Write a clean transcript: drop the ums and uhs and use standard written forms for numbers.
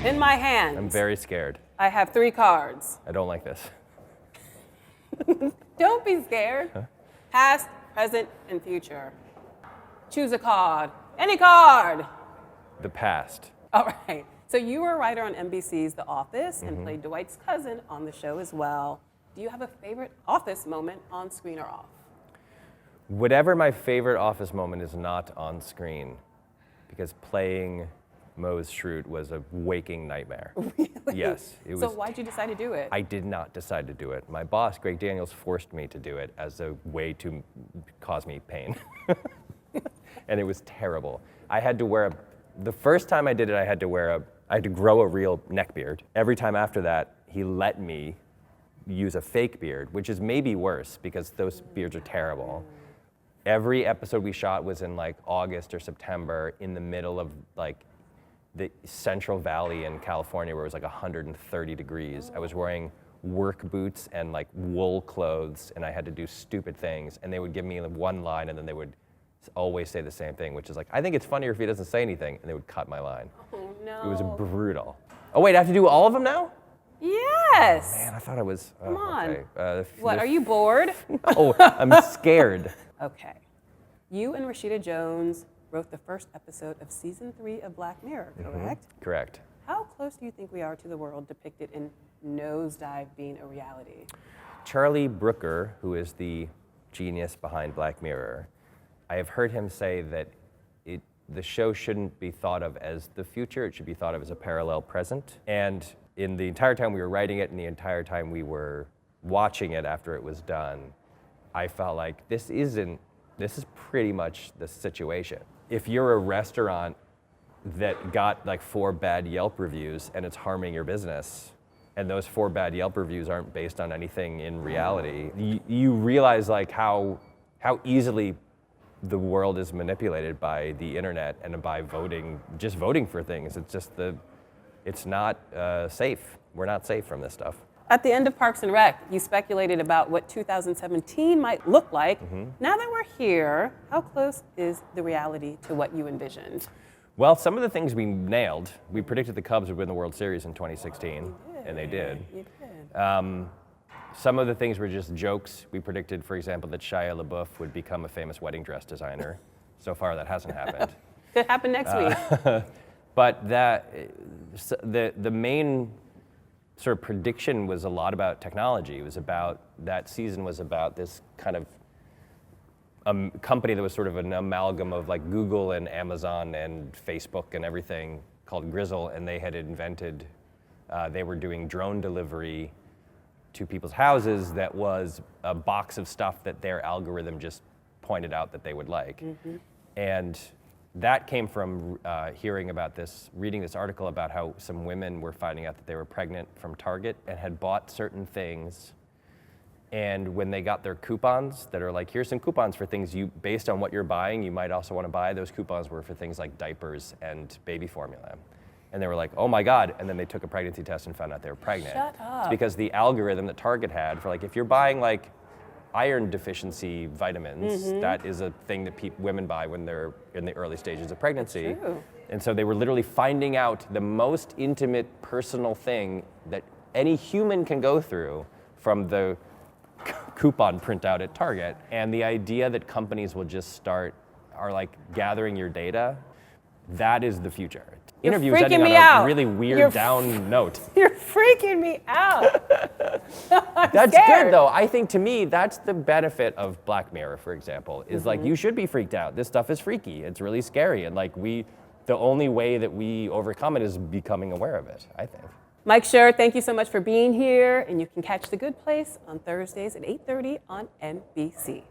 In my hands, I'm very scared. I have 3 cards. I don't like this. Don't be scared. Huh? Past, present, and future. Choose a card. Any card. The past. All right. So you were a writer on NBC's The Office and played Dwight's cousin on the show as well. Do you have a favorite Office moment on screen or off? Whatever my favorite Office moment is not on screen, because playing Mose Schrute was a waking nightmare. Really? Yes. It So was. why'd you decide to do it? I did not decide to do it. My boss, Greg Daniels, forced me to do it as a way to cause me pain. And it was terrible. I had to wear the first time I did it, I had to grow a real neck beard. Every time after that, he let me use a fake beard, which is maybe worse because those beards are terrible. Every episode we shot was in like August or September in the middle of like the Central Valley in California where it was like 130 degrees. I was wearing work boots and like wool clothes and I had to do stupid things and they would give me one line and then they would always say the same thing, which is like, I think it's funnier if he doesn't say anything, and they would cut my line. Oh no. It was brutal. Oh wait, I have to do all of them now? Yes. Man, I thought I was, Come on. okay. What, are you bored? Oh, I'm scared. Okay. You and Rashida Jones wrote the first episode of season 3 of Black Mirror, correct? Correct. How close do you think we are to the world depicted in Nosedive being a reality? Charlie Brooker, who is the genius behind Black Mirror, I have heard him say that the show shouldn't be thought of as the future, it should be thought of as a parallel present. And in the entire time we were writing it and the entire time we were watching it after it was done, I felt like this is pretty much the situation. If you're a restaurant that got like 4 bad Yelp reviews and it's harming your business, and those 4 bad Yelp reviews aren't based on anything in reality, you realize like how easily the world is manipulated by the internet and by just voting for things. It's just it's not safe. We're not safe from this stuff. At the end of Parks and Rec, you speculated about what 2017 might look like. Now that we're here, how close is the reality to what you envisioned? Well, some of the things we nailed. We predicted the Cubs would win the World Series in 2016, and they did. You did. Some of the things were just jokes. We predicted, for example, that Shia LaBeouf would become a famous wedding dress designer. So far, that hasn't happened. Could happen next week. But the main sort of prediction was a lot about technology. It was about, that season was about this kind of company that was sort of an amalgam of like Google and Amazon and Facebook and everything called Grizzle, and they had invented, they were doing drone delivery to people's houses that was a box of stuff that their algorithm just pointed out that they would like. And that came from hearing about this, reading this article about how some women were finding out that they were pregnant from Target and had bought certain things. And when they got their coupons that are like, here's some coupons for things based on what you're buying, you might also want to buy, those coupons were for things like diapers and baby formula. And they were like, oh my God, and then they took a pregnancy test and found out they were pregnant. Shut up. It's because the algorithm that Target had for like, if you're buying like iron deficiency vitamins, that is a thing that women buy when they're in the early stages of pregnancy. That's true. And so they were literally finding out the most intimate personal thing that any human can go through from the coupon printout at Target. And the idea that companies will just are like gathering your data, that is the future. You're Interview was ending freaking on me a out. really weird You're down note. You're freaking me out. That's scared. good though. I think to me, that's the benefit of Black Mirror, for example, is like you should be freaked out. This stuff is freaky. It's really scary. And like the only way that we overcome it is becoming aware of it, I think. Mike Schur, thank you so much for being here. And you can catch The Good Place on Thursdays at 8:30 on NBC.